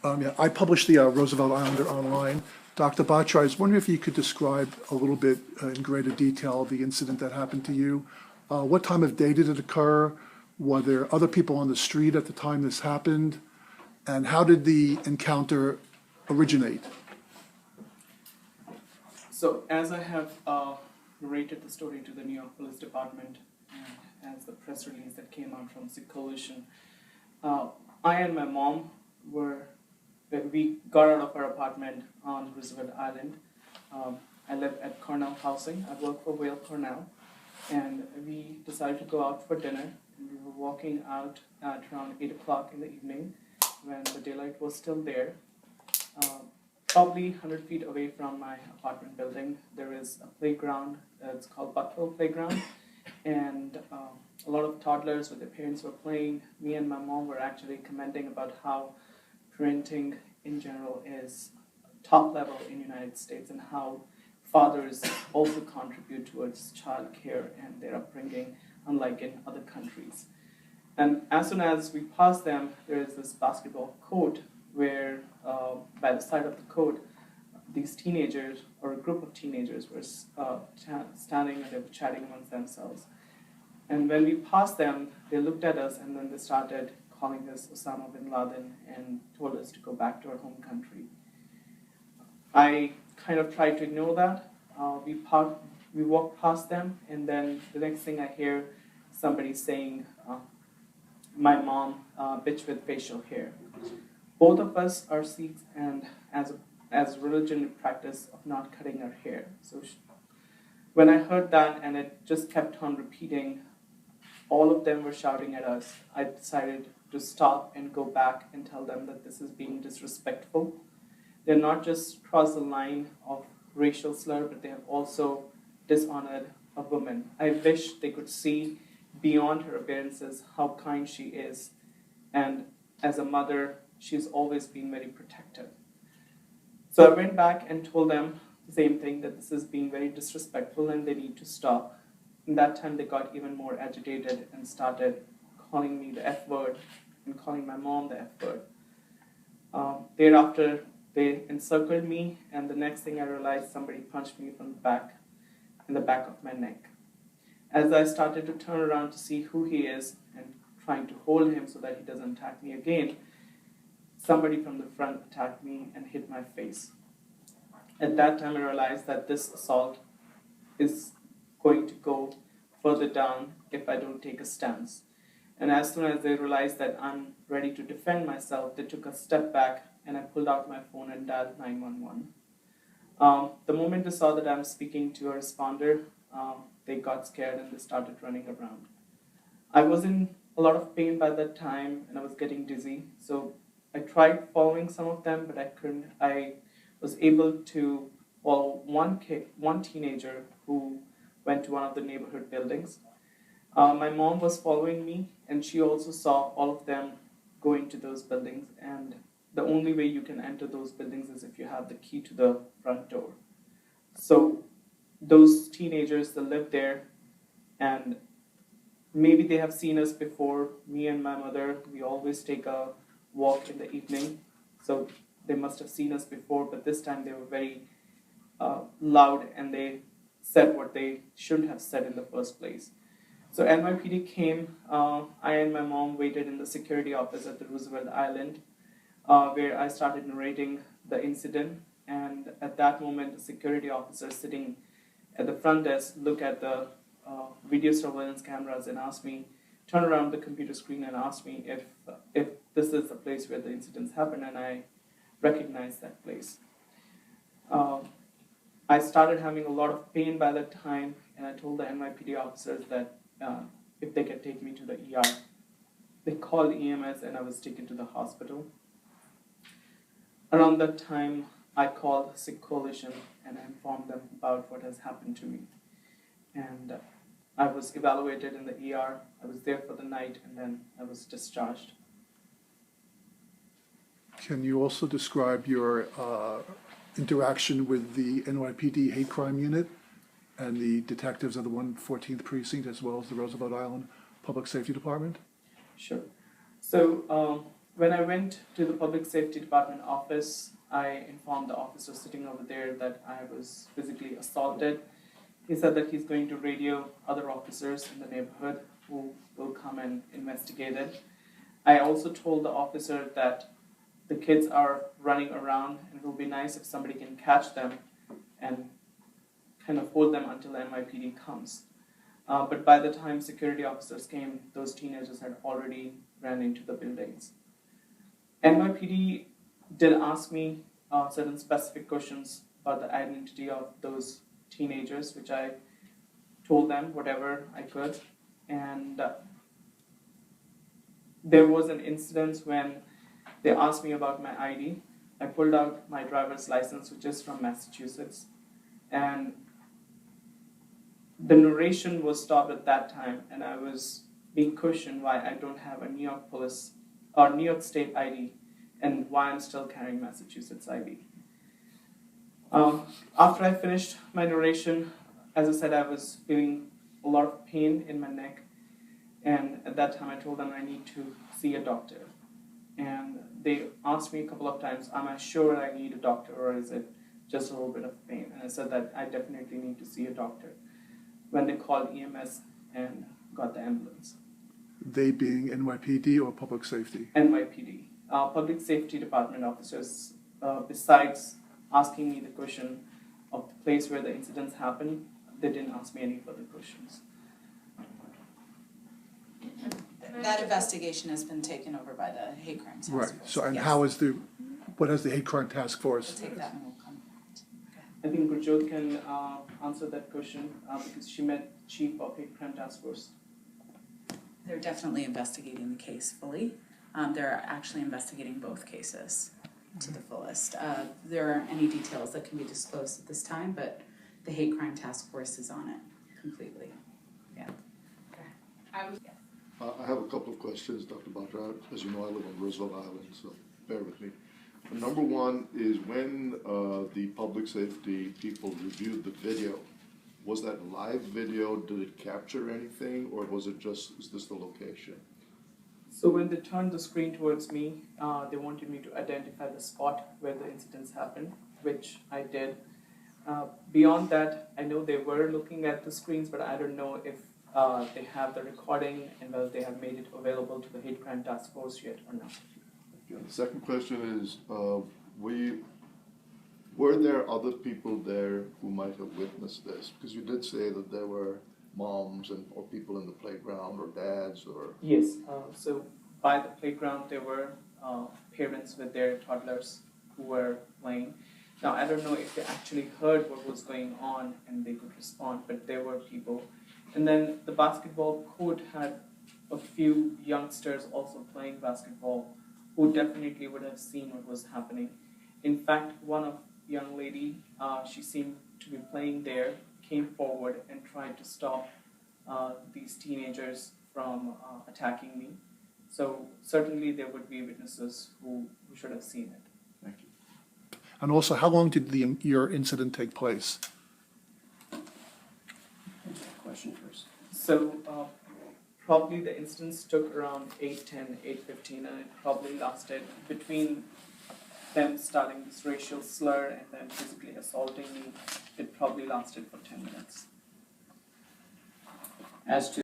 Yeah, I published the Roosevelt Islander online. Dr. Batra, I was wondering if you could describe a little bit in greater detail the incident that happened to you. What time of day did it occur? Were there other people on the street at the time this happened? And how did the encounter originate? So as I have narrated the story to the New York Police Department, and as the press release that came out from Sikh Coaltion, I and my mom we got out of our apartment on Roosevelt Island. I live at Cornell Housing. I work for Whale Cornell. And we decided to go out for dinner. And we were walking out at around 8 o'clock in the evening when the daylight was still there. Probably 100 feet away from my apartment building, there is a playground. It's called Buckville Playground. And a lot of toddlers with their parents were playing. Me and my mom were actually commenting about how parenting in general is top level in the United States and how fathers also contribute towards child care and their upbringing, unlike in other countries. And as soon as we pass them, there is this basketball court where by the side of the court, these teenagers, or a group of teenagers, were standing and they were chatting amongst themselves. And when we passed them, they looked at us and then they started calling us Osama bin Laden and told us to go back to our home country. I kind of tried to ignore that. We walked past them, and then the next thing I hear somebody saying, my mom, bitch with facial hair. Both of us are Sikhs, and as religion practice of not cutting our hair. So when I heard that and it just kept on repeating, all of them were shouting at us. I decided to stop and go back and tell them that this is being disrespectful. They're not just crossed the line of racial slur, but they have also dishonored a woman. I wish they could see beyond her appearances how kind she is. And as a mother, she's always been very protective. So I went back and told them the same thing, that this is being very disrespectful and they need to stop. And that time they got even more agitated and started calling me the F word and calling my mom the F word. Thereafter, they encircled me, and the next thing I realized, somebody punched me from the back, in the back of my neck. As I started to turn around to see who he is and trying to hold him so that he doesn't attack me again, somebody from the front attacked me and hit my face. At that time, I realized that this assault is going to go further down if I don't take a stance. And as soon as they realized that I'm ready to defend myself, they took a step back and I pulled out my phone and dialed 911. The moment they saw that I'm speaking to a responder, they got scared and they started running around. I was in a lot of pain by that time and I was getting dizzy. So I tried following some of them, but I couldn't. I was able to follow one teenager who went to one of the neighborhood buildings. My mom was following me, and she also saw all of them going to those buildings. And the only way you can enter those buildings is if you have the key to the front door. So those teenagers that live there, and maybe they have seen us before. Me and my mother, we always take a walk in the evening. So they must have seen us before, but this time they were very loud and they said what they shouldn't have said in the first place. So NYPD came, I and my mom waited in the security office at the Roosevelt Island, where I started narrating the incident. And at that moment, the security officer sitting at the front desk looked at the video surveillance cameras and asked me, turned around the computer screen and asked me if this is the place where the incidents happened, and I recognized that place. I started having a lot of pain by that time, and I told the NYPD officers that if they could take me to the ER. They called EMS and I was taken to the hospital. Around that time, I called Sikh Coaltion and I informed them about what has happened to me. And I was evaluated in the ER. I was there for the night and then I was discharged. Can you also describe your interaction with the NYPD hate crime unit and the detectives of the 114th Precinct, as well as the Roosevelt Island Public Safety Department? Sure. So When I went to the Public Safety Department office, I informed the officer sitting over there that I was physically assaulted. He said that he's going to radio other officers in the neighborhood who will come and investigate it. I also told the officer that the kids are running around and it will be nice if somebody can catch them and kind of hold them until NYPD comes. But by the time security officers came, those teenagers had already ran into the buildings. NYPD did ask me certain specific questions about the identity of those teenagers, which I told them whatever I could. And there was an incident when they asked me about my ID. I pulled out my driver's license, which is from Massachusetts, and the narration was stopped at that time, and I was being questioned why I don't have a New York police or New York State ID, and why I'm still carrying Massachusetts ID. After I finished my narration, as I said, I was feeling a lot of pain in my neck, and at that time I told them I need to see a doctor. And they asked me a couple of times, am I sure I need a doctor, or is it just a little bit of pain? And I said that I definitely need to see a doctor. When they called EMS and got the ambulance. They being NYPD or Public Safety? NYPD. Public Safety Department officers, besides asking me the question of the place where the incidents happened, they didn't ask me any further questions. That investigation has been taken over by the hate crime task Right. force. So, and Yes. what has the hate crime task We'll force? take that and we'll come. I think Gurjot can answer that question because she met Chief of Hate Crime Task Force. They're definitely investigating the case fully. They're actually investigating both cases to the fullest. There aren't any details that can be disclosed at this time, but the hate crime task force is on it completely. Yeah. I have a couple of questions, Dr. Batra. As you know, I live on Roosevelt Island, so bear with me. Number one is when the public safety people reviewed the video, was that live video? Did it capture anything, or was it just, is this the location? So when they turned the screen towards me, they wanted me to identify the spot where the incidents happened, which I did. Beyond that, I know they were looking at the screens, but I don't know if they have the recording and whether they have made it available to the hate crime task force yet or not. And the second question is, were there other people there who might have witnessed this? Because you did say that there were moms or people in the playground or dads or... Yes, so by the playground there were parents with their toddlers who were playing. Now I don't know if they actually heard what was going on and they could respond, but there were people. And then the basketball court had a few youngsters also playing basketball who definitely would have seen what was happening. In fact, one of young lady, she seemed to be playing there, came forward and tried to stop these teenagers from attacking me. So certainly there would be witnesses who should have seen it. Thank you. And also, how long did your incident take place? Question first. So probably the instance took around 8:10, 8:15, and it probably lasted between them starting this racial slur and then physically assaulting me. It probably lasted for 10 minutes. As to